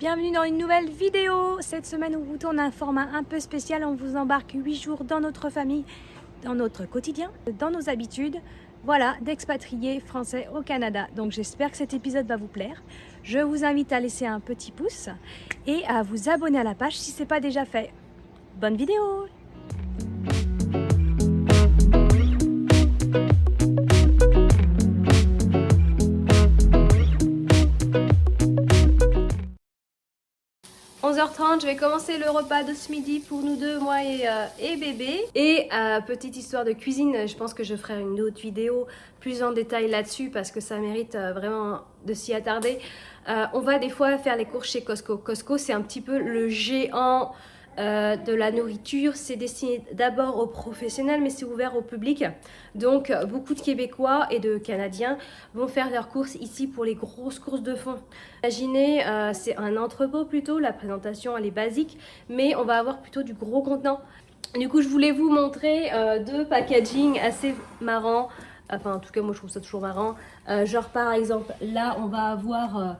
Bienvenue dans une nouvelle vidéo. Cette semaine, on vous tourne un format un peu spécial. On vous embarque 8 jours dans notre famille, dans notre quotidien, dans nos habitudes. Voilà, d'expatriés français au Canada. Donc j'espère que cet épisode va vous plaire. Je vous invite à laisser un petit pouce et à vous abonner à la page si ce n'est pas déjà fait. Bonne vidéo! Je vais commencer le repas de ce midi pour nous deux, moi et bébé. Et petite histoire de cuisine, je pense que je ferai une autre vidéo plus en détail là-dessus parce que ça mérite vraiment de s'y attarder. On va des fois faire les courses chez Costco. Costco, c'est un petit peu le géant de la nourriture. C'est destiné d'abord aux professionnels, mais c'est ouvert au public. Donc beaucoup de Québécois et de Canadiens vont faire leurs courses ici pour les grosses courses de fond. Imaginez, c'est un entrepôt plutôt, la présentation elle est basique, mais on va avoir plutôt du gros contenant. Du coup je voulais vous montrer deux packaging assez marrants. Enfin en tout cas moi je trouve ça toujours marrant. Genre par exemple là on va avoir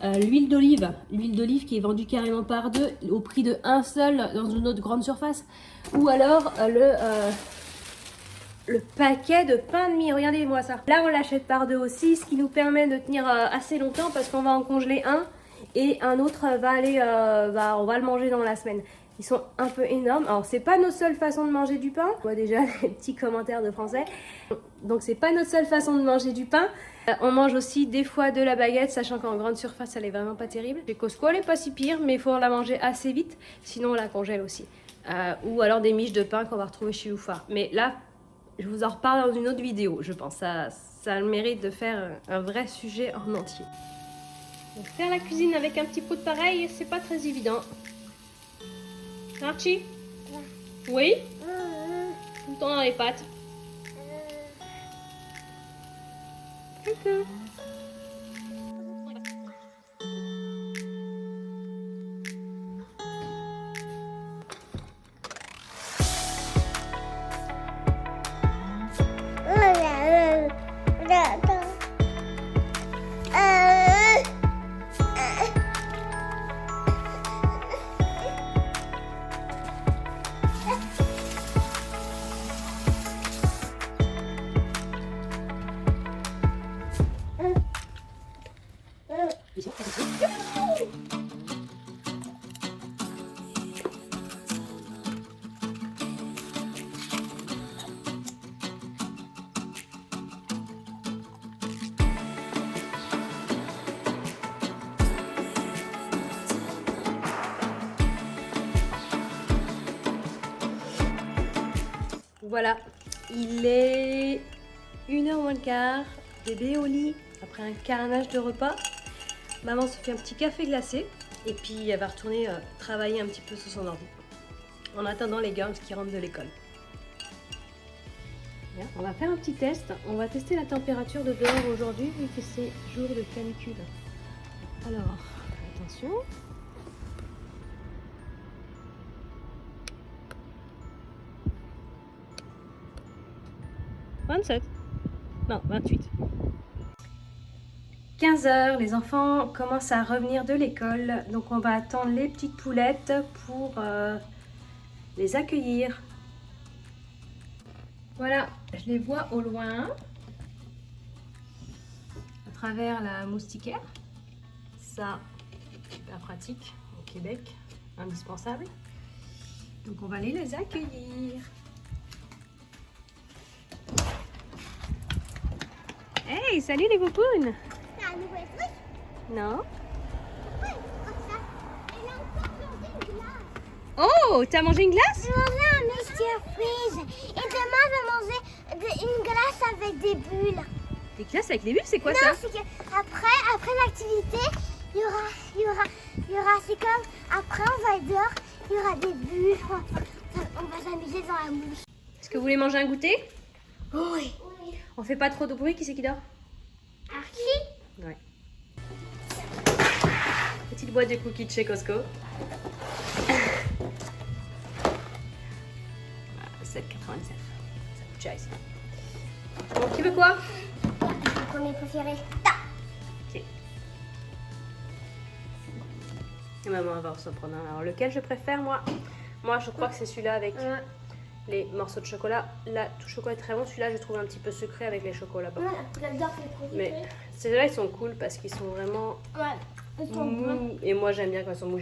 l'huile d'olive qui est vendue carrément par deux au prix de un seul dans une autre grande surface. Ou alors le paquet de pain de mie, regardez-moi ça. Là on l'achète par deux aussi, ce qui nous permet de tenir assez longtemps parce qu'on va en congeler un et un autre va aller, on va le manger dans la semaine. Ils sont un peu énormes. Alors c'est pas notre seule façon de manger du pain. On voit déjà les petits commentaires de français. Donc c'est pas notre seule façon de manger du pain. On mange aussi des fois de la baguette, sachant qu'en grande surface elle est vraiment pas terrible. Chez Costco elle est pas si pire, mais il faut la manger assez vite, sinon on la congèle aussi. Ou alors des miches de pain qu'on va retrouver chez Youfa. Mais là, je vous en reparle dans une autre vidéo, je pense. Ça a le mérite de faire un vrai sujet en entier. Donc faire la cuisine avec un petit pot de pareil, c'est pas très évident. Archie? Oui? Tout le temps dans les pattes. Coucou. Voilà, il est 1h moins le quart, bébé au lit après un carnage de repas. Maman se fait un petit café glacé et puis elle va retourner travailler un petit peu sur son ordi en attendant les girls qui rentrent de l'école. On va faire un petit test, on va tester la température de dehors aujourd'hui vu que c'est jour de canicule. Alors, attention. « 27. Non, 28. 15h, les enfants commencent à revenir de l'école. Donc on va attendre les petites poulettes pour les accueillir. Voilà, je les vois au loin. À travers la moustiquaire. Ça, super pratique au Québec, indispensable. Donc on va aller les accueillir. Hey, salut les boupounes! Non? Oh, t'as mangé une glace? J'ai mangé un Mr. Freeze. Et demain, je vais manger une glace avec des bulles. Des glaces avec des bulles, c'est quoi non, ça? C'est que après l'activité, il y aura, c'est comme, après on va être dehors, il y aura des bulles. On va s'amuser dans la mouche. Est-ce que vous voulez manger un goûter? Oui. On fait pas trop de bruit, qui c'est qui dort? Archie? Ouais. Petite boîte de cookies de chez Costco. 7,97. Ça coûte cher ici. Bon, tu veux quoi? Mon premier préféré. Ok. Et maman va s'en prendre un. Alors lequel je préfère moi? Moi je crois que c'est celui-là avec les morceaux de chocolat. Là, tout chocolat est très bon. Celui-là je trouve un petit peu sucré avec les chocolats. Ouais, j'adore les produits. Mais ceux-là ils sont cool parce qu'ils sont vraiment Ouais, ils sont bons. mous. Et moi j'aime bien quand ils sont mous.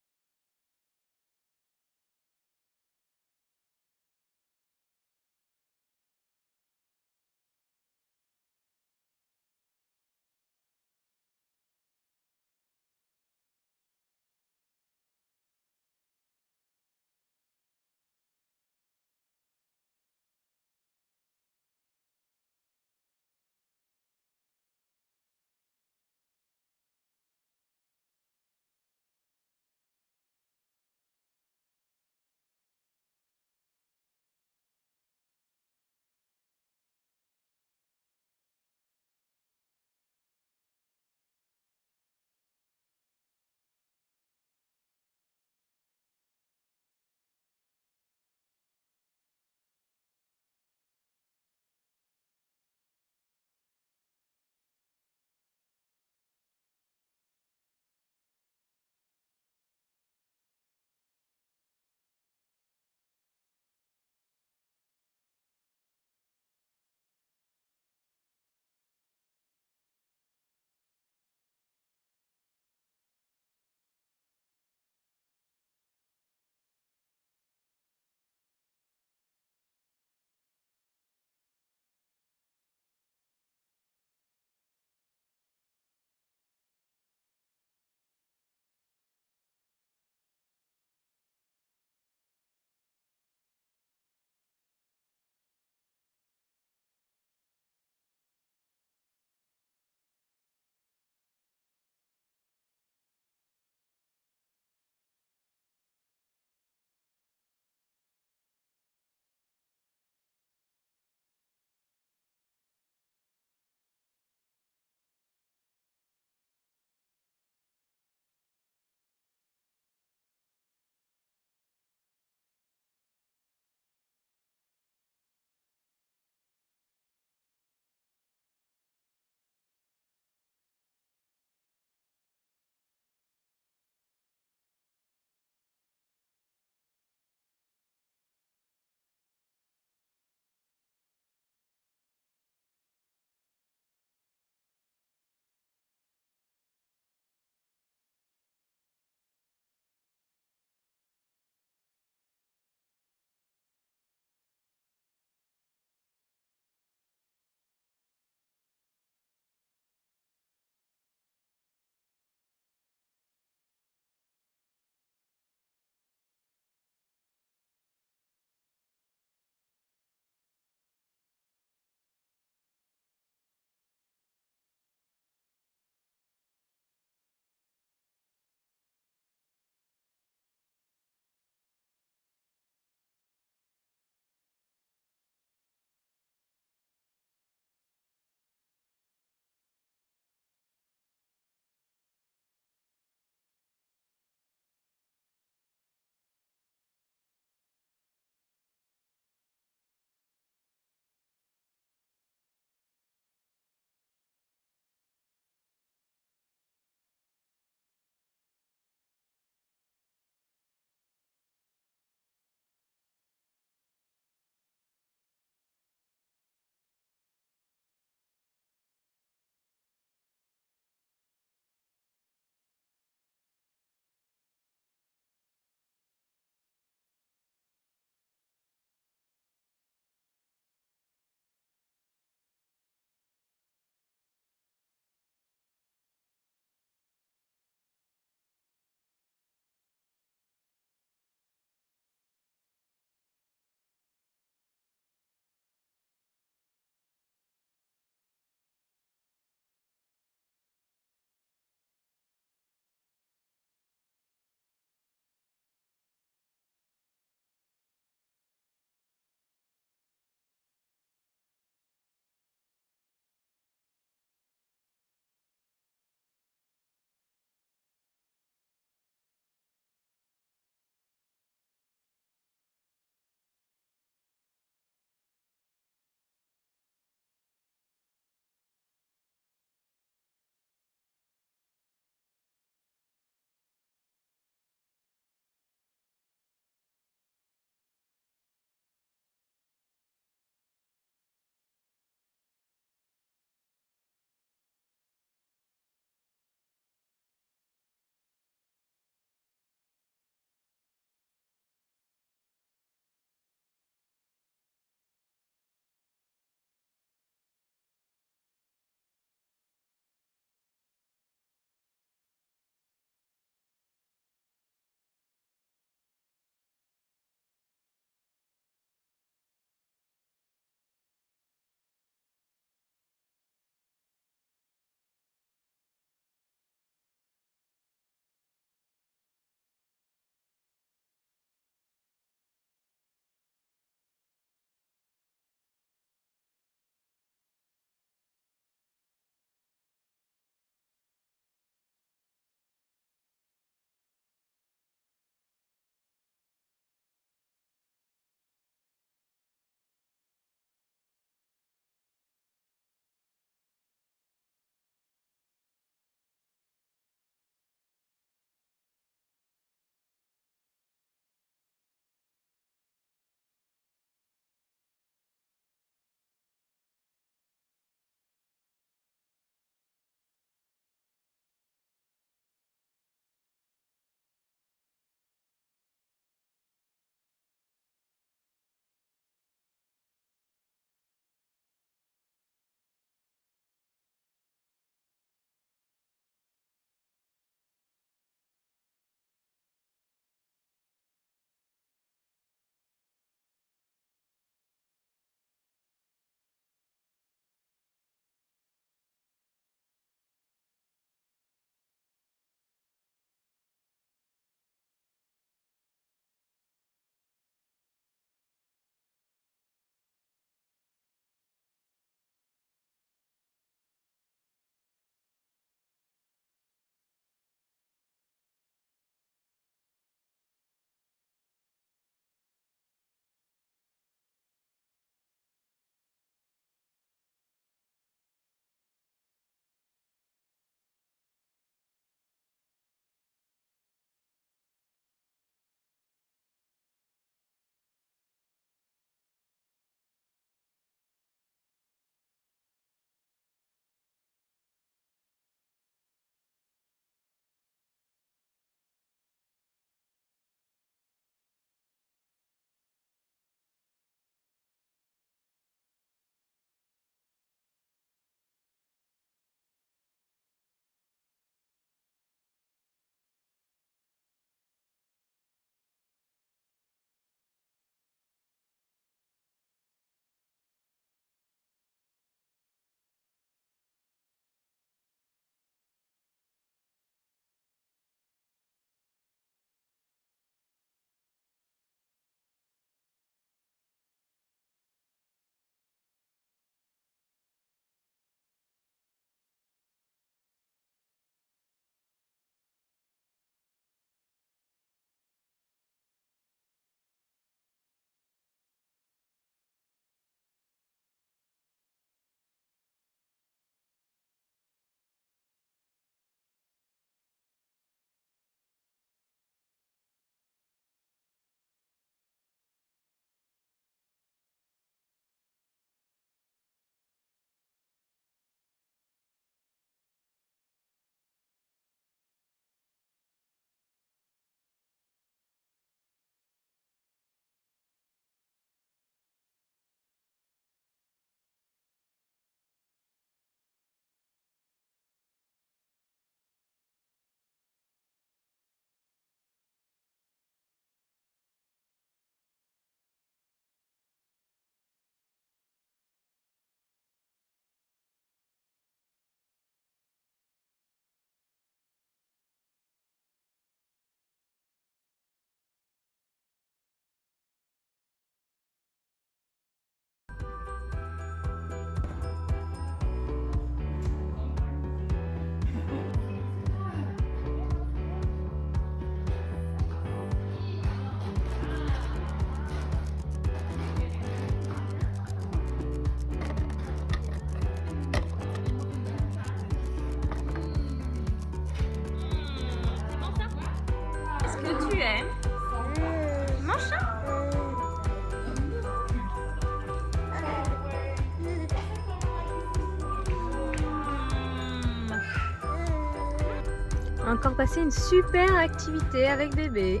encore passé une super activité avec bébé.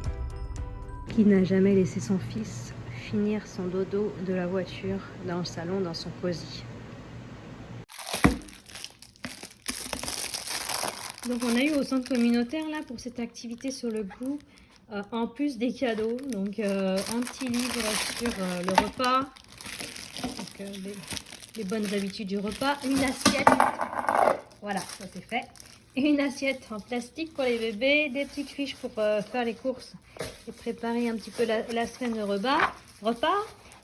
Qui n'a jamais laissé son fils finir son dodo de la voiture dans le salon, dans son cosy. Donc on a eu au centre communautaire là pour cette activité sur le goût, en plus des cadeaux, donc un petit livre sur le repas, donc, les bonnes habitudes du repas, une assiette, voilà ça c'est fait, et une assiette en plastique pour les bébés, des petites fiches pour faire les courses et préparer un petit peu la semaine de repas,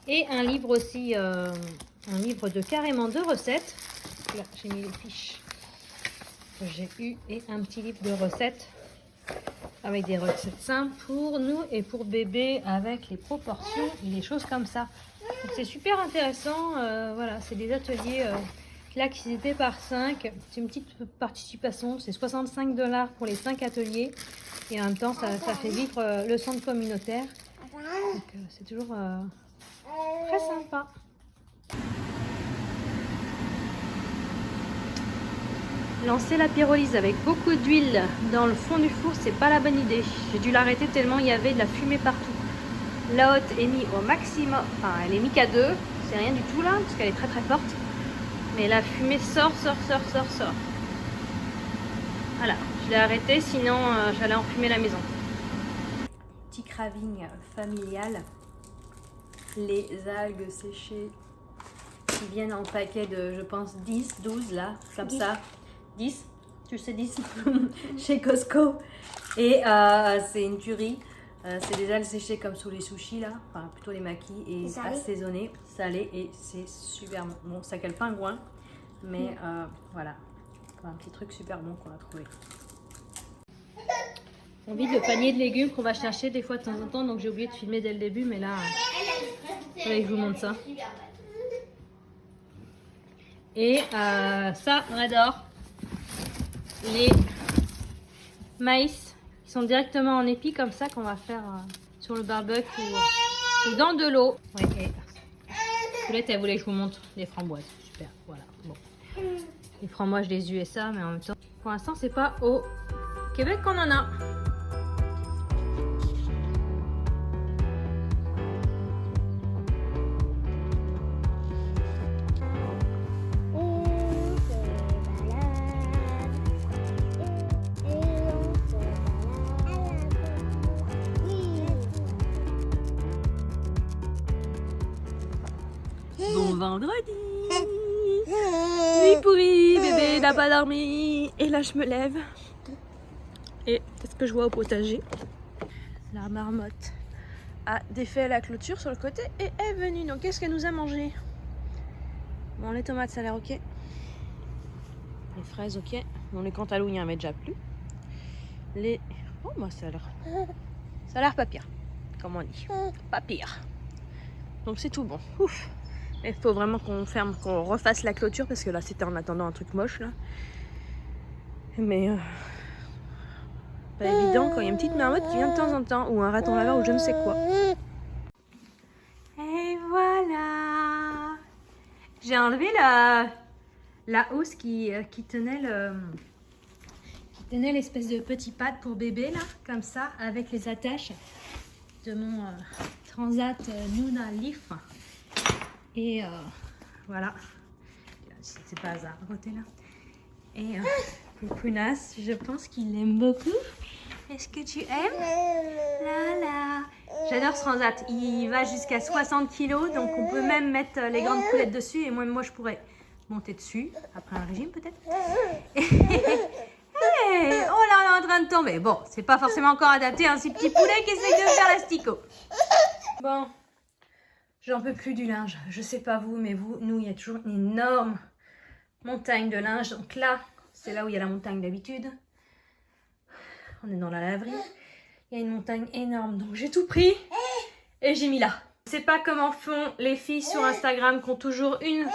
et un livre aussi, un livre de carrément 2 recettes, là j'ai mis les fiches que j'ai eu, et un petit livre de recettes avec des recettes simples pour nous et pour bébé avec les proportions et les choses comme ça. Donc c'est super intéressant, voilà, c'est des ateliers là qui étaient par 5, c'est une petite participation, c'est 65 $ pour les 5 ateliers et en même temps ça fait vivre le centre communautaire, donc c'est toujours très sympa. Lancer la pyrolyse avec beaucoup d'huile dans le fond du four, c'est pas la bonne idée. J'ai dû l'arrêter tellement il y avait de la fumée partout. La haute est mise au maximum, enfin elle est mise qu'à 2, c'est rien du tout là, parce qu'elle est très très forte. Mais la fumée sort. Voilà, je l'ai arrêté, sinon j'allais enfumer la maison. Petit craving familial. Les algues séchées qui viennent en paquet de, je pense, 10, 12 là, comme 10. Ça. 10, tu sais 10, chez Costco. Et c'est une tuerie. C'est des algues séchées comme sous les sushis là, enfin plutôt les makis, et assaisonnées, salées, et c'est super bon. Bon, ça s'appelle pingouin, mais voilà, un petit truc super bon qu'on a trouvé. On vide le panier de légumes qu'on va chercher des fois de temps en temps, donc j'ai oublié de filmer dès le début, mais là, je vous montre ça. Et ça, on adore les maïs qui sont directement en épi comme ça, qu'on va faire sur le barbecue ou dans de l'eau. Ouais, et Poulette, elle voulait que je vous montre les framboises. Super, voilà. Bon. Les framboises des USA, mais en même temps, pour l'instant, c'est pas au Québec qu'on en a. Bon vendredi. Nuit pourrie, bébé n'a pas dormi. Et là je me lève. Et qu'est-ce que je vois au potager? La marmotte a défait la clôture sur le côté et est venue. Donc qu'est-ce qu'elle nous a mangé? Bon, les tomates ça a l'air ok. Les fraises ok. Bon, les cantaloupes il n'y en avait déjà plus. Les... Oh moi ça a l'air pas pire. Comme on dit. Pas pire. Donc c'est tout bon. Ouf. Il faut vraiment qu'on ferme, qu'on refasse la clôture parce que là c'était en attendant un truc moche là. Mais pas évident quand il y a une petite marmotte qui vient de temps en temps, ou un raton laveur ou je ne sais quoi. Et voilà. J'ai enlevé la housse qui tenait l'espèce de petit pad pour bébé là, comme ça, avec les attaches de mon Transat Nuna Leaf. Et voilà, c'est pas hasard à côté là. Et Pounas, je pense qu'il aime beaucoup. Est-ce que tu aimes? Là là. J'adore ce Transat, il va jusqu'à 60 kg, donc on peut même mettre les grandes poulettes dessus, et moi je pourrais monter dessus, après un régime peut-être. Hey, oh là, on est en train de tomber. Bon, c'est pas forcément encore adapté à un si petit poulet qui essaye de faire l'asticot. Bon. J'en peux plus du linge, je sais pas vous, mais nous, il y a toujours une énorme montagne de linge. Donc là, c'est là où il y a la montagne d'habitude. On est dans la laverie. Il y a une montagne énorme, donc j'ai tout pris et j'ai mis là. Je sais pas comment font les filles sur Instagram qui ont toujours une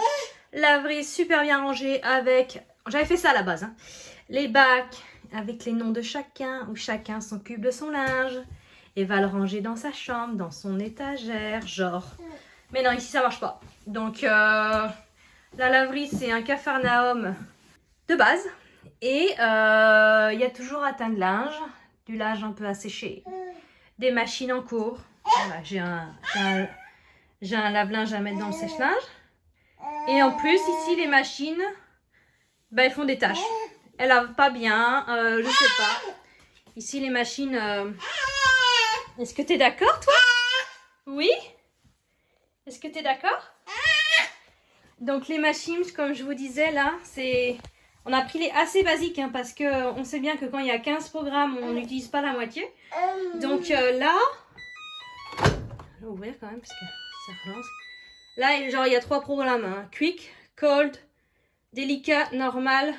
laverie super bien rangée avec... J'avais fait ça à la base, hein. Les bacs avec les noms de chacun, où chacun s'occupe de son linge et va le ranger dans sa chambre, dans son étagère, genre... Mais non, ici ça marche pas. Donc la laverie c'est un capharnaüm de base. Et il y a toujours un tas de linge, du linge un peu asséché, des machines en cours. Voilà, j'ai un lave-linge à mettre dans le sèche-linge. Et en plus, ici, les machines, ben, elles font des tâches. Elles lavent pas bien, je sais pas. Ici, les machines... Est-ce que tu es d'accord, toi? Oui? Est-ce que tu es d'accord? Donc, les machines, comme je vous disais, là, c'est... On a pris les assez basiques, hein, parce qu'on sait bien que quand il y a 15 programmes, on n'utilise pas la moitié. Donc là... Je vais ouvrir quand même, parce que ça relance. Là, genre, il y a 3 programmes. Hein. Quick, Cold, Délicat, Normal,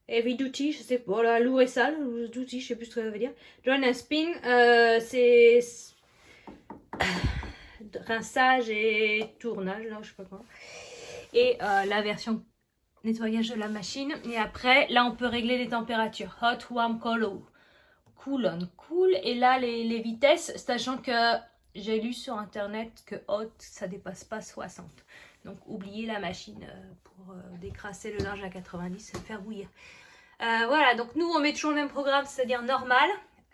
Heavy Duty, je sais pas, là, lourd et sale, Duty, je sais plus ce que ça veut dire. Join and Spin, c'est rinçage et tournage, là, je sais pas quoi. Et la version nettoyage de la machine. Et après, là, on peut régler les températures. Hot, warm, cold, cool on, cool. Et là, les vitesses, sachant que j'ai lu sur internet que hot, ça dépasse pas 60. Donc, oubliez la machine pour décrasser le linge à 90 et le faire bouillir. Voilà, donc nous, on met toujours le même programme, c'est-à-dire normal.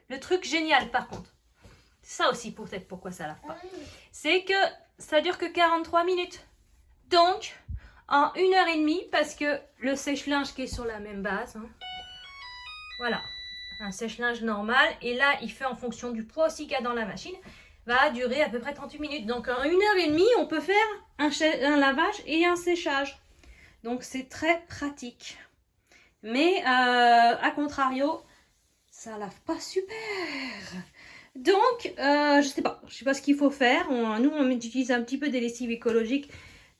Le truc génial, par contre, ça aussi, peut-être pourquoi ça lave pas, c'est que ça dure que 43 minutes. Donc, en 1h30, parce que le sèche-linge qui est sur la même base, hein, voilà, un sèche-linge normal, et là, il fait en fonction du poids aussi qu'il y a dans la machine, va durer à peu près 38 minutes. Donc, en 1h30, on peut faire un lavage et un séchage. Donc, c'est très pratique. Mais, à contrario, ça lave pas super. Donc, je sais pas ce qu'il faut faire. Nous, on utilise un petit peu des lessives écologiques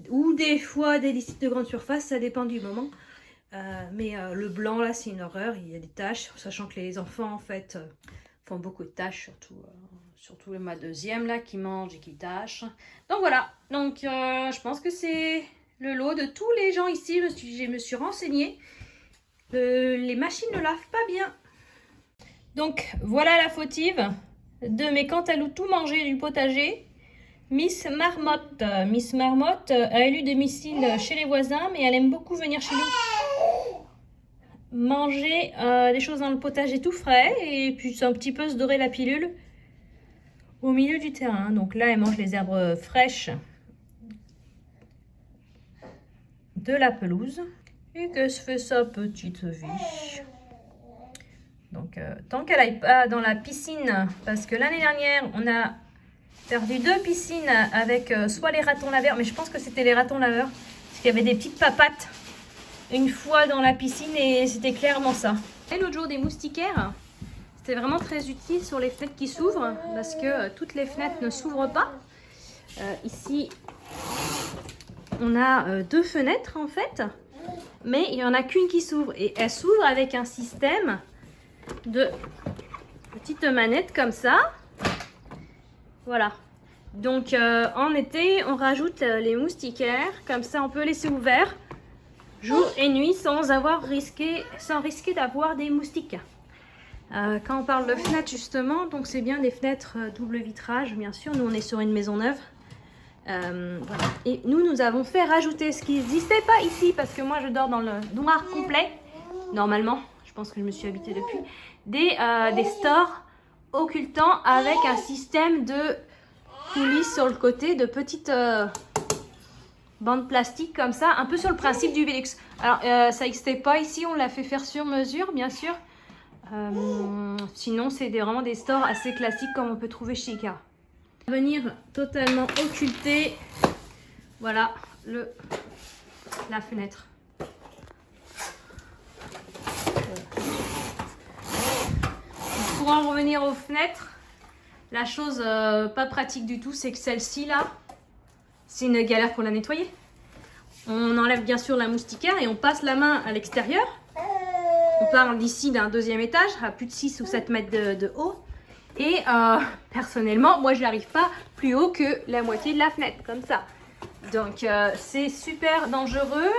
ou des fois des lessives de grande surface, ça dépend du moment. Mais le blanc, là, c'est une horreur. Il y a des taches, sachant que les enfants, en fait, font beaucoup de tâches, surtout ma deuxième, là, qui mange et qui tâche. Donc, voilà. Donc, je pense que c'est le lot de tous les gens ici. Je me suis renseignée. Les machines ne lavent pas bien. Donc, voilà la fautive de mes cantaloups tout mangés du potager. Miss Marmotte. Miss Marmotte a élu domicile chez les voisins, mais elle aime beaucoup venir chez nous manger des choses dans le potager tout frais et puis un petit peu se dorer la pilule au milieu du terrain. Donc là, elle mange les herbes fraîches de la pelouse. Et que se fait sa petite vie. Donc, tant qu'elle n'aille pas dans la piscine, parce que l'année dernière, on a perdu 2 piscines avec soit les ratons laveurs, mais je pense que c'était les ratons laveurs, parce qu'il y avait des petites papates une fois dans la piscine et c'était clairement ça. Et l'autre jour, des moustiquaires, c'était vraiment très utile sur les fenêtres qui s'ouvrent, parce que toutes les fenêtres ne s'ouvrent pas. Ici, on a 2 fenêtres en fait, mais il n'y en a qu'une qui s'ouvre et elle s'ouvre avec un système de petites manettes comme ça. Voilà. Donc en été, on rajoute les moustiquaires. Comme ça, on peut laisser ouvert jour et nuit sans risquer d'avoir des moustiques. Quand on parle de fenêtres justement, donc c'est bien des fenêtres double vitrage, bien sûr. Nous, on est sur une maison neuve. Voilà. Et nous avons fait rajouter ce qui n'existait pas ici, parce que moi, je dors dans le noir complet. Normalement, je pense que je me suis habituée depuis. Des stores occultants avec un système de coulisses sur le côté, de petites bandes plastiques comme ça, un peu sur le principe du Velux. Alors, ça n'existait pas ici, on l'a fait faire sur mesure, bien sûr. Sinon, c'est vraiment des stores assez classiques comme on peut trouver chez Ikea. Venir totalement occulter, voilà, la fenêtre. Pour en revenir aux fenêtres, la chose pas pratique du tout, c'est que celle-ci là, c'est une galère pour la nettoyer. On enlève bien sûr la moustiquaire et on passe la main à l'extérieur. On parle d'ici d'un 2e étage à plus de 6 ou 7 mètres de haut. Et personnellement, moi je n'arrive pas plus haut que la moitié de la fenêtre, comme ça. Donc c'est super dangereux,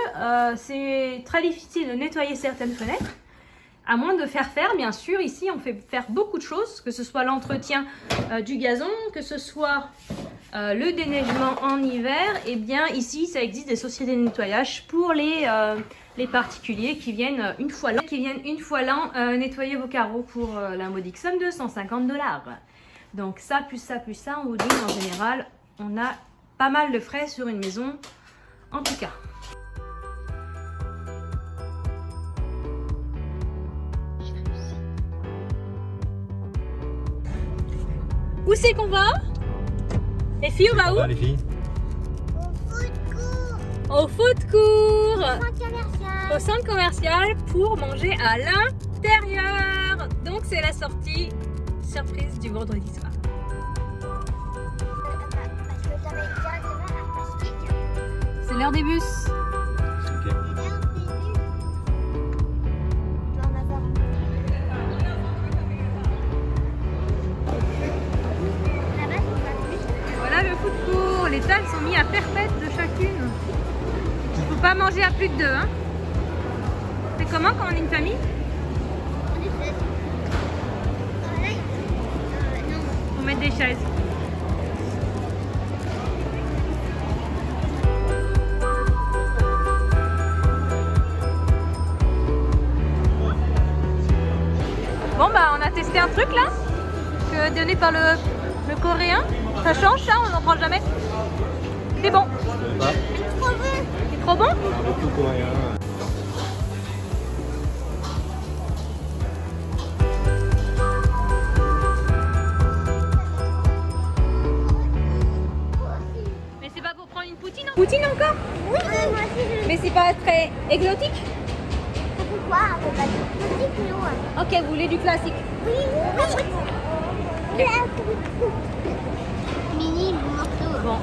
c'est très difficile de nettoyer certaines fenêtres. À moins de faire bien sûr, ici on fait faire beaucoup de choses, que ce soit l'entretien du gazon, que ce soit le déneigement en hiver, et bien ici ça existe des sociétés de nettoyage pour les particuliers qui viennent une fois l'an nettoyer vos carreaux pour la modique somme de 150 $. Donc ça, on vous dit en général, on a pas mal de frais sur une maison, en tout cas. Où c'est qu'on va? Les filles, on va où? Les filles. Au food court. Au Au centre commercial pour manger à l'intérieur. Donc c'est la sortie surprise du vendredi soir. C'est l'heure des bus. Ok. Voilà le food court. Les tables sont mises à perpète de chacune. Il ne faut pas manger à plus de 2. Hein. C'est comment quand on est une famille? Faut mettre des chaises. Bon bah on a testé un truc là, donné par le coréen. Ça change ça, on n'en prend jamais. C'est bon. C'est trop bon? Beaucoup coréen. Mais c'est pas pour prendre une poutine? Poutine encore? Oui, moi aussi je... Mais c'est pas très exotique? Pourquoi? On va dire petit nous. Ok, vous voulez du classique? Oui, oui. Mini morceau. Bon,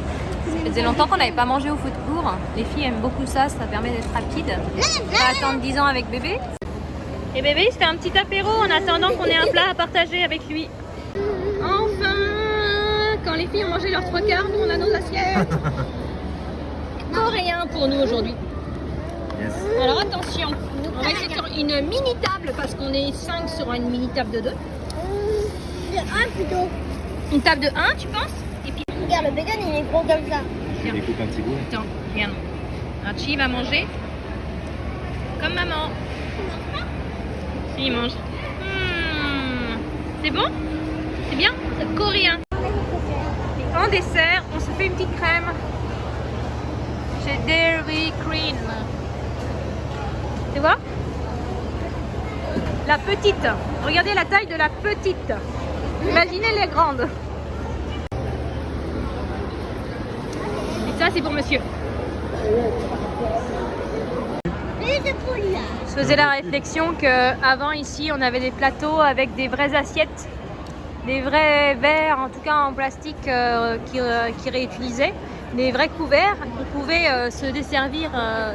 ça faisait longtemps qu'on n'avait pas mangé au food court. Les filles aiment beaucoup ça, ça permet d'être rapide. Pas attendre 10 ans avec bébé. Et bébé, il se fait un petit apéro en attendant qu'on ait un plat à partager avec lui. Enfin, quand les filles ont mangé leurs 3 quarts, nous on a nos assiettes. Coréen pour nous aujourd'hui. Yes. Alors attention, on va essayer de faire une mini table parce qu'on est 5 sur une mini table de 2. De 1 plutôt. Une table de 1, tu penses? Et puis, Regarde, le bacon il est gros comme ça. Tu découpes un petit bout. attends, regarde. Archie va manger comme maman. Si, il mange. C'est bon? C'est bien? C'est coréen. Et en dessert, on se fait une petite crème chez Dairy Queen. Tu vois? La petite. Regardez la taille de la petite. Imaginez les grandes. Et ça, c'est pour monsieur. Plus de poulet. Je faisais la réflexion qu'avant ici on avait des plateaux avec des vraies assiettes, des vrais verres, en tout cas en plastique qui réutilisaient, des vrais couverts. On pouvait se desservir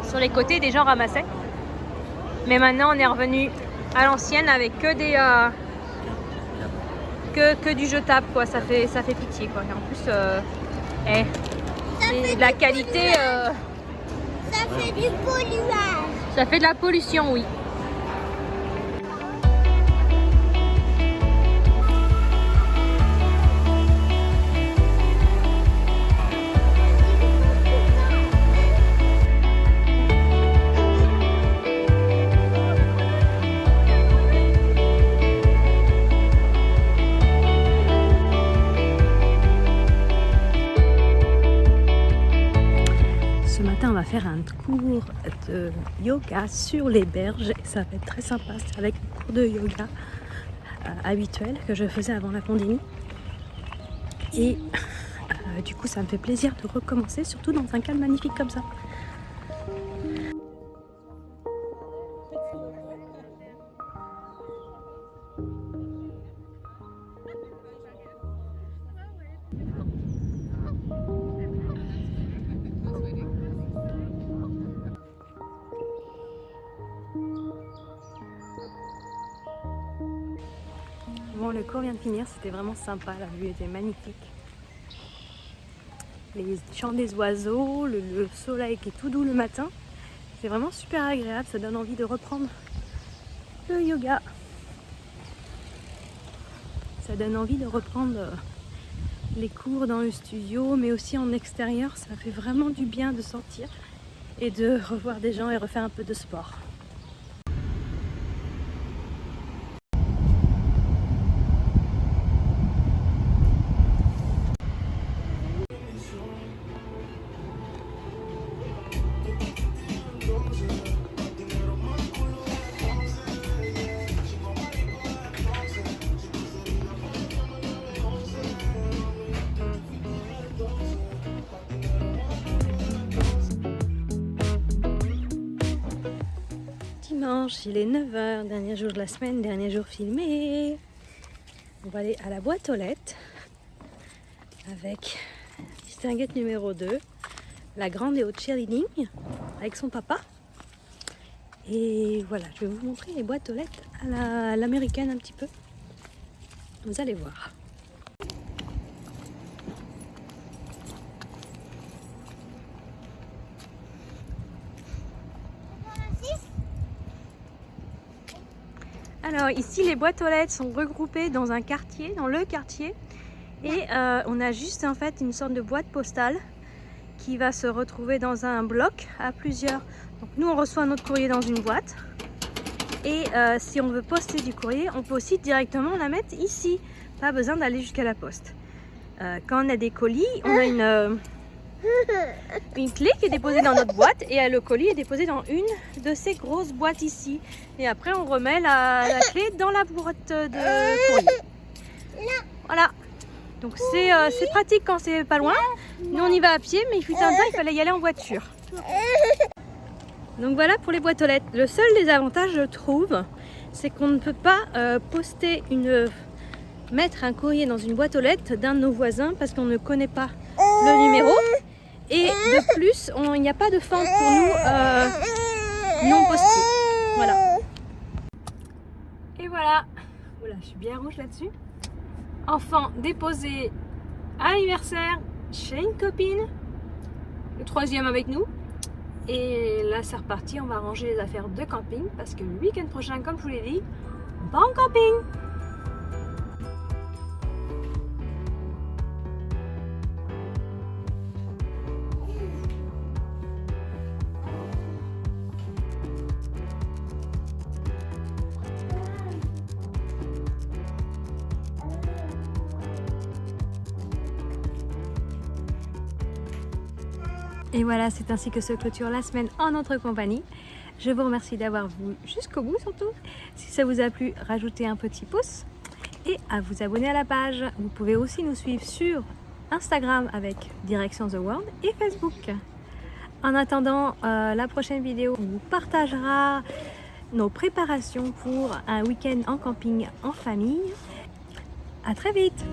sur les côtés, des gens ramassaient. Mais maintenant on est revenu à l'ancienne avec que des que du jetable quoi. Ça fait pitié quoi. Et en plus c'est de la qualité. Ça fait du polluage. Ça fait de la pollution, oui. Ce matin, on va faire un cours de yoga sur les berges et ça va être très sympa. C'est avec le cours de yoga habituel que je faisais avant la pandémie. Et du coup, ça me fait plaisir de recommencer, surtout dans un cadre magnifique comme ça. Bon, le cours vient de finir, c'était vraiment sympa, la vue était magnifique. Les chants des oiseaux, le soleil qui est tout doux le matin, c'est vraiment super agréable, ça donne envie de reprendre le yoga. Ça donne envie de reprendre les cours dans le studio, mais aussi en extérieur. Ça fait vraiment du bien de sortir et de revoir des gens et refaire un peu de sport. Dimanche, il est 9h, dernier jour de la semaine, dernier jour filmé. On va aller à la boîte aux lettres avec distinguette numéro 2, la grande et au cheerleading avec son papa. Et voilà, je vais vous montrer les boîtes aux lettres à l'américaine un petit peu. Vous allez voir. Alors ici les boîtes aux lettres sont regroupées dans un quartier, dans le quartier, et on a juste en fait une sorte de boîte postale qui va se retrouver dans un bloc à plusieurs. Donc nous on reçoit notre courrier dans une boîte, et si on veut poster du courrier, on peut aussi directement la mettre ici, pas besoin d'aller jusqu'à la poste. Quand on a des colis, on a une clé qui est déposée dans notre boîte, et le colis est déposé dans une de ces grosses boîtes ici, et après on remet la clé dans la boîte de courrier. Voilà, donc c'est pratique quand c'est pas loin. Nous on y va à pied, mais il fut un temps il fallait y aller en voiture. Donc voilà pour les boîtes aux lettres. Le seul désavantage, je trouve, c'est qu'on ne peut pas mettre un courrier dans une boîte aux lettres d'un de nos voisins parce qu'on ne connaît pas le numéro. Et de plus, il n'y a pas de fente pour nous non postiers. Voilà. Et voilà. Voilà, je suis bien rouge là-dessus. Enfant déposé anniversaire chez une copine. Le 3e avec nous. Et là, c'est reparti. On va ranger les affaires de camping parce que le week-end prochain, comme je vous l'ai dit, on part en camping. Et voilà, c'est ainsi que se clôture la semaine en notre compagnie. Je vous remercie d'avoir vu jusqu'au bout surtout. Si ça vous a plu, rajoutez un petit pouce et à vous abonner à la page. Vous pouvez aussi nous suivre sur Instagram avec Direction The World et Facebook. En attendant la prochaine vidéo, on vous partagera nos préparations pour un week-end en camping en famille. À très vite!